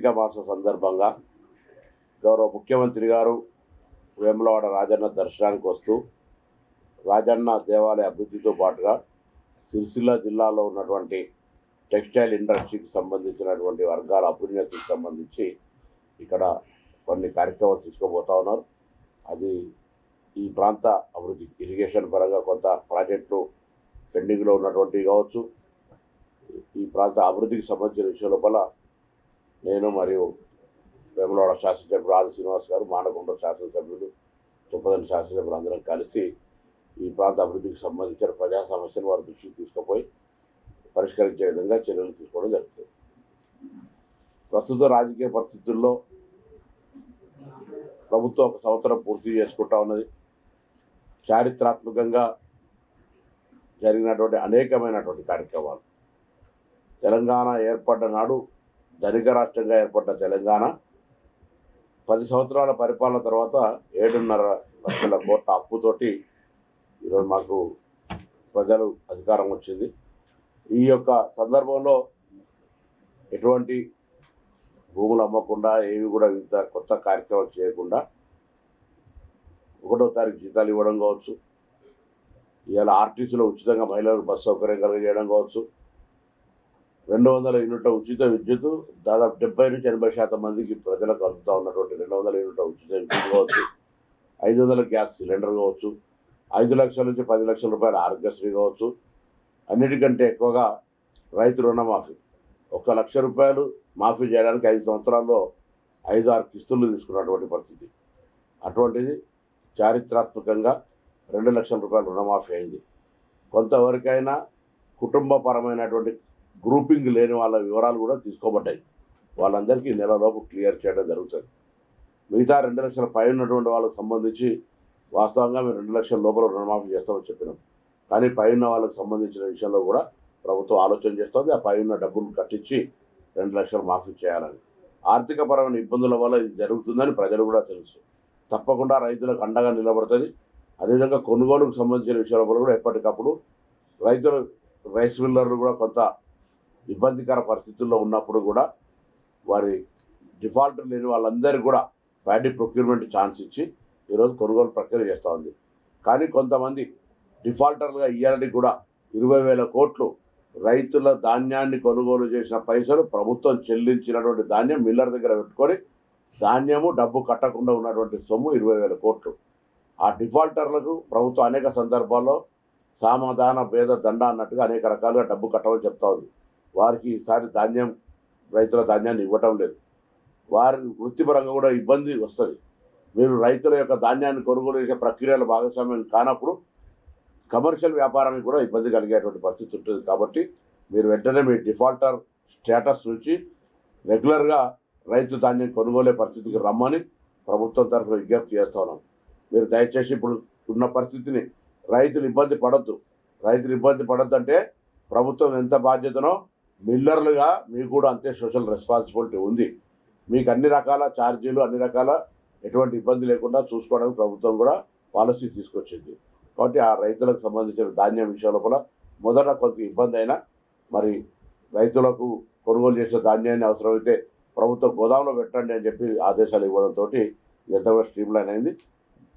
కార్తీక మాస సందర్భంగా గౌరవ ముఖ్యమంత్రి గారు వేములవాడ రాజన్న దర్శనానికి వస్తూ రాజన్న దేవాలయ అభివృద్ధితో పాటుగా సిరిసిల్ల జిల్లాలో ఉన్నటువంటి టెక్స్టైల్ ఇండస్ట్రీకి సంబంధించినటువంటి వర్గాల అభ్యున్నతికి సంబంధించి ఇక్కడ కొన్ని కార్యక్రమాలు తీసుకోబోతా ఉన్నారు. అది ఈ ప్రాంత అభివృద్ధి ఇరిగేషన్ పరంగా కొంత ప్రాజెక్టులు పెండింగ్లో ఉన్నటువంటివి కావచ్చు. ఈ ప్రాంత అభివృద్ధికి సంబంధించిన విషయం లోపల నేను మరియు వేములవాడ శాసనసభ్యుడు ఆది శ్రీనివాస్ గారు, మానకొండ శాసనసభ్యులు, చొప్పదండి శాసనసభ్యులు అందరం కలిసి ఈ ప్రాంత అభివృద్ధికి సంబంధించిన ప్రజా సమస్యలు వారి దృష్టికి తీసుకుపోయి పరిష్కరించే విధంగా చర్యలు తీసుకోవడం జరుగుతుంది. ప్రస్తుత రాజకీయ పరిస్థితుల్లో ప్రభుత్వం ఒక సంవత్సరం పూర్తి చేసుకుంటా ఉన్నది. చారిత్రాత్మకంగా జరిగినటువంటి అనేకమైనటువంటి కార్యక్రమాలు, తెలంగాణ ఏర్పడ్డ నాడు ధనిక రాష్ట్రంగా ఏర్పడ్డ తెలంగాణ 10 సంవత్సరాల పరిపాలన తర్వాత 7.5 లక్షల కోట్ల అప్పుతోటి ఈరోజు మాకు ప్రజలు అధికారం వచ్చింది. ఈ యొక్క సందర్భంలో ఎటువంటి భూములు అమ్మకుండా ఏవి కూడా ఇంత కొత్త కార్యక్రమాలు చేయకుండా 1వ తారీఖు జీతాలు ఇవ్వడం కావచ్చు, ఇవాళ ఆర్టీసీలో ఉచితంగా మహిళలకు బస్సు సౌకర్యం కలిగజేయడం కావచ్చు, 200 యూనిట్ల ఉచిత విద్యుత్ దాదాపు 70 నుంచి 80% మందికి ప్రజలకు అందుతూ ఉన్నటువంటి 200 యూనిట్ల ఉచిత విద్యుత్ కావచ్చు, 500 గ్యాస్ సిలిండర్ కావచ్చు, 5 లక్షల నుంచి 10 లక్షల రూపాయల ఆరోగ్యశ్రీ కావచ్చు. అన్నిటికంటే ఎక్కువగా రైతు రుణమాఫీ 1 లక్ష రూపాయలు మాఫీ చేయడానికి 5 సంవత్సరాల్లో 5-6 కిస్తులు తీసుకున్నటువంటి పరిస్థితి. అటువంటిది చారిత్రాత్మకంగా 2 లక్షల రూపాయల రుణమాఫీ అయింది. కొంతవరకైనా కుటుంబపరమైనటువంటి గ్రూపింగ్ లేని వాళ్ళ వివరాలు కూడా తీసుకోబడ్డాయి. వాళ్ళందరికీ నెలలోపు క్లియర్ చేయడం జరుగుతుంది. మిగతా 2 లక్షల పై ఉన్నటువంటి వాళ్ళకి సంబంధించి వాస్తవంగా మేము 2 లక్షల లోపల రుణమాఫీ చేస్తామని చెప్పినాం. కానీ పై ఉన్న వాళ్ళకి సంబంధించిన విషయంలో కూడా ప్రభుత్వం ఆలోచన చేస్తుంది. ఆ పై ఉన్న డబ్బులు కట్టించి 2 లక్షలు మాఫీ చేయాలని. ఆర్థికపరమైన ఇబ్బందుల వల్ల ఇది జరుగుతుందని ప్రజలు కూడా తెలుసు. తప్పకుండా రైతులకు అండగా నిలబడుతుంది. అదేవిధంగా కొనుగోలుకు సంబంధించిన విషయాల కూడా ఎప్పటికప్పుడు రైతులు, రైస్ మిల్లర్లు కూడా కొంత ఇబ్బందికర పరిస్థితుల్లో ఉన్నప్పుడు కూడా వారి డిఫాల్ట్ లేని వాళ్ళందరికీ కూడా ప్యాడీ ప్రొక్యూర్మెంట్ ఛాన్స్ ఇచ్చి ఈరోజు కొనుగోలు ప్రక్రియ చేస్తూ ఉంది. కానీ కొంతమంది డిఫాల్టర్లుగా ఇవ్వడానికి కూడా 20,000 కోట్లు రైతుల ధాన్యాన్ని కొనుగోలు చేసిన పైసలు ప్రభుత్వం చెల్లించినటువంటి ధాన్యం మిల్లర్ దగ్గర పెట్టుకొని ధాన్యము డబ్బు కట్టకుండా ఉన్నటువంటి సొమ్ము 20,000 కోట్లు. ఆ డిఫాల్టర్లకు ప్రభుత్వం అనేక సందర్భాల్లో సామాధాన భేద దండ అన్నట్టుగా అనేక రకాలుగా డబ్బు కట్టమని చెప్తా ఉంది. వారికి ఈసారి రైతుల ధాన్యాన్ని ఇవ్వటం లేదు. వారి వృత్తిపరంగా కూడా ఇబ్బంది వస్తుంది. మీరు రైతుల యొక్క ధాన్యాన్ని కొనుగోలు చేసే ప్రక్రియలో భాగస్వామ్యం కానప్పుడు కమర్షియల్ వ్యాపారానికి కూడా ఇబ్బంది కలిగేటువంటి పరిస్థితి ఉంటుంది. కాబట్టి మీరు వెంటనే మీ డిఫాల్టర్ స్టేటస్ నుంచి రెగ్యులర్గా రైతు ధాన్యం కొనుగోలే పరిస్థితికి రమ్మని ప్రభుత్వం తరఫున విజ్ఞప్తి చేస్తూ ఉన్నాం. మీరు దయచేసి ఇప్పుడు ఉన్న పరిస్థితిని రైతులు ఇబ్బంది పడొద్దు అంటే ప్రభుత్వం ఎంత బాధ్యతనో మిల్లర్లుగా మీకు కూడా అంతే సోషల్ రెస్పాన్సిబిలిటీ ఉంది. మీకు అన్ని రకాల ఛార్జీలు, అన్ని రకాల ఎటువంటి ఇబ్బంది లేకుండా చూసుకోవడానికి ప్రభుత్వం కూడా పాలసీ తీసుకొచ్చింది. కాబట్టి ఆ రైతులకు సంబంధించిన ధాన్యం విషయంలో కూడా మొదట కొంత ఇబ్బంది అయినా మరి రైతులకు కొనుగోలు చేసే ధాన్యాన్ని అవసరమైతే ప్రభుత్వం గోదాంలో పెట్టండి అని చెప్పి ఆదేశాలు ఇవ్వడంతో ఎంత కూడా స్ట్రీమ్లైన్ అయింది.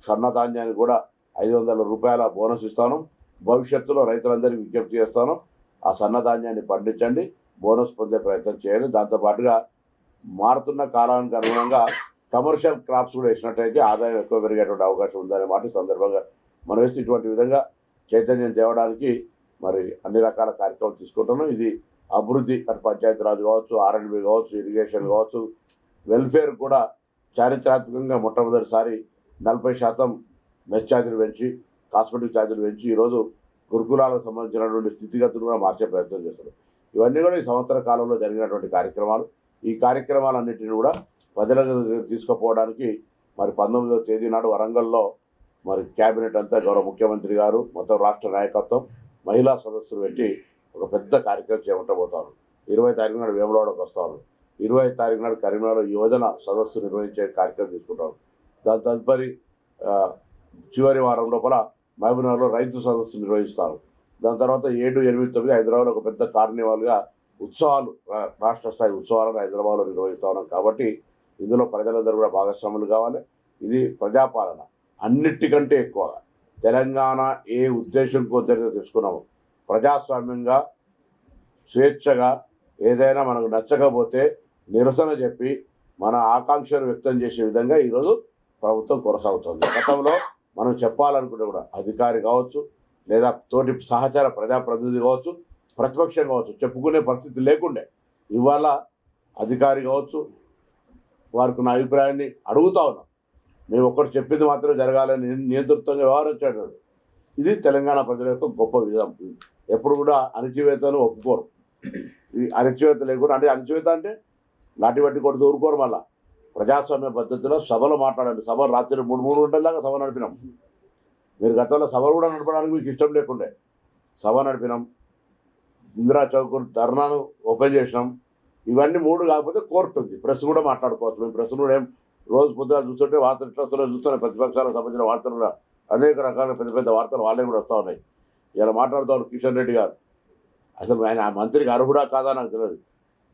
సన్న ధాన్యానికి కూడా 500 రూపాయల బోనస్ ఇస్తాను. భవిష్యత్తులో రైతులందరికీ విజ్ఞప్తి చేస్తాను, ఆ సన్న ధాన్యాన్ని పండించండి, బోనస్ పొందే ప్రయత్నం చేయండి. దాంతోపాటుగా మారుతున్న కాలానికి అనుగుణంగా కమర్షియల్ క్రాప్స్ కూడా వేసినట్టయితే ఆదాయం ఎక్కువ పెరిగేటువంటి అవకాశం ఉందనే మాట సందర్భంగా మనం వేసి ఇటువంటి విధంగా చైతన్యం తేవడానికి మరి అన్ని రకాల కార్యక్రమాలు తీసుకుంటున్నాం. ఇది అభివృద్ధి, అటు పంచాయతీరాజ్ కావచ్చు, R&B కావచ్చు, ఇరిగేషన్ కావచ్చు, వెల్ఫేర్ కూడా చారిత్రాత్మకంగా మొట్టమొదటిసారి 40% మెస్ ఛార్జీలు పెంచి, కాస్మెటిక్ ఛార్జీలు పెంచి ఈరోజు గురుకులాలకు సంబంధించినటువంటి స్థితిగతులు కూడా మార్చే ప్రయత్నం చేస్తారు. ఇవన్నీ కూడా ఈ సంవత్సర కాలంలో జరిగినటువంటి కార్యక్రమాలు. ఈ కార్యక్రమాలన్నింటినీ కూడా ప్రజలకు తీసుకుపోవడానికి మరి 19వ తేదీ నాడు వరంగల్లో మరి క్యాబినెట్ అంతా గౌరవ ముఖ్యమంత్రి గారు, మొత్తం రాష్ట్ర నాయకత్వం, మహిళా సదస్సులు పెట్టి ఒక పెద్ద కార్యక్రమం చేపట్టబోతారు. 20వ తారీఖు నాడు వేములవాడకు వస్తారు. 20వ తారీఖు నాడు కరీంనగర్లో యువజన సదస్సు నిర్వహించే కార్యక్రమం తీసుకుంటారు. దాని తదుపరి చివరి వారం లోపల మహబూబ్నగర్లో రైతు సదస్సు నిర్వహిస్తారు. దాని తర్వాత 7, 8, 9 హైదరాబాద్లో ఒక పెద్ద కార్నివాల్గా ఉత్సవాలు రాష్ట్ర స్థాయి ఉత్సవాలను హైదరాబాద్లో నిర్వహిస్తూ ఉన్నాం కాబట్టి ఇందులో ప్రజలందరూ కూడా భాగస్వాములు కావాలి. ఇది ప్రజాపాలన. అన్నిటికంటే ఎక్కువగా తెలంగాణ ఏ ఉద్దేశంతో తెచ్చుకున్నాము, ప్రజాస్వామ్యంగా స్వేచ్ఛగా ఏదైనా మనకు నచ్చకపోతే నిరసన చెప్పి మన ఆకాంక్షను వ్యక్తం చేసే విధంగా ఈరోజు ప్రభుత్వం కొనసాగుతుంది. గతంలో మనం చెప్పాలనుకుంటే కూడా అధికారి కావచ్చు, లేదా తోటి సహచార ప్రజాప్రతినిధి కావచ్చు, ప్రతిపక్షం కావచ్చు, చెప్పుకునే పరిస్థితి లేకుండే. ఇవాళ అధికారి కావచ్చు, వారికి ఉన్న అభిప్రాయాన్ని అడుగుతా ఉన్నాం. మేము ఒక్కటి చెప్పింది మాత్రమే జరగాలని నియంతృత్వంగా వ్యవహరించాడు. ఇది తెలంగాణ ప్రజల యొక్క గొప్ప విధానం. ఎప్పుడు కూడా అణచివేతను ఒప్పుకోరు. ఈ అణచివేత లేకుండా, అంటే అణచివేత అంటే లాఠీ బట్టి కొడుతూ ఊరుకోరు. మళ్ళా ప్రజాస్వామ్య పద్ధతిలో సభలో మాట్లాడండి. సభ రాత్రి 3 గంటల దాకా సభ నడిపినాం. మీరు గతంలో సభలు కూడా నడపడానికి మీకు ఇష్టం లేకుండే సభ నడిపినాం. ఇందిరా చౌక్ ధర్నాను ఓపెన్ చేసినాం. ఇవన్నీ 3 కాకపోతే కోర్టు ఉంది, ప్రెస్ కూడా మాట్లాడుకోవచ్చు. మేము ప్రెస్ కూడా ఏం రోజు పొద్దుగా చూస్తుంటే వార్తలు ఇట్లా వస్తున్నాయి, చూస్తున్నాయి. ప్రతిపక్షాలకు సంబంధించిన వార్తలు కూడా అనేక రకాల పెద్ద పెద్ద వార్తలు వాళ్ళే కూడా వస్తూ ఉన్నాయి. ఇలా మాట్లాడుతూ ఉన్నారు కిషన్ రెడ్డి గారు. అసలు ఆయన ఆ మంత్రికి అర్హుడా కాదా నాకు తెలియదు.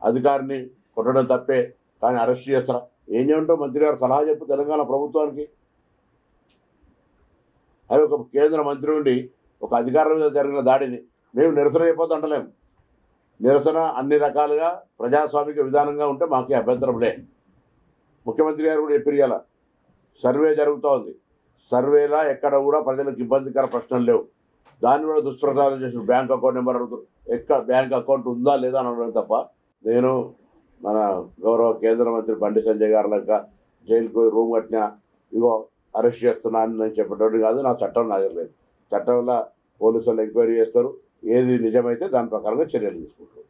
అధికారిని కొట్టడం తప్పే, కానీ అరెస్ట్ చేస్తారా? ఏం చేయమంటావు? మంత్రి గారు సలహా చెప్పు తెలంగాణ ప్రభుత్వానికి. అది ఒక కేంద్ర మంత్రి ఉండి ఒక అధికారుల మీద జరిగిన దాడిని మేము నిరసన అయిపోతూ అంటలేము. నిరసన అన్ని రకాలుగా ప్రజాస్వామిక విధానంగా ఉంటే మాకే అభ్యంతరం లే. ముఖ్యమంత్రి గారు కూడా చెప్పారు, ఇలా సర్వే జరుగుతూ ఉంది. సర్వేలా ఎక్కడ కూడా ప్రజలకు ఇబ్బందికర ప్రశ్నలు లేవు. దాన్ని కూడా దుష్ప్రచారం చేసిన బ్యాంక్ అకౌంట్ నెంబర్ అడుగుతారు. ఎక్కడ బ్యాంక్ అకౌంట్ ఉందా లేదా అని అడగడం తప్ప, నేను మన గౌరవ కేంద్ర మంత్రి బండి సంజయ్ గారు లెక్క జైలుకు పోయి రూమ్ కట్టినా ఇగో అరెస్ట్ చేస్తున్నాను అని చెప్పేటోడు కాదు. నా చట్టం నాగలేదు. చట్టంలో పోలీసు వాళ్ళు ఎంక్వైరీ చేస్తారు. ఏది నిజమైతే దాని ప్రకారంగా చర్యలు తీసుకుంటారు.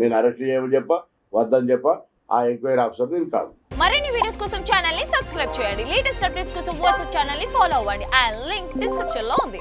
నేను అరెస్ట్ చేయమని చెప్ప, వద్దని చెప్ప, ఆ ఎంక్వైరీ ఆఫీసర్ నేను కాదు. మరిన్ని వీడియోస్ కోసం ఛానల్ ని సబ్స్క్రైబ్ చేయండి. లేటెస్ట్ అప్డేట్స్ కోసం వాట్సాప్ ఛానల్ ని ఫాలో అవ్వండి. ఆ లింక్ డిస్క్రిప్షన్ లో ఉంది.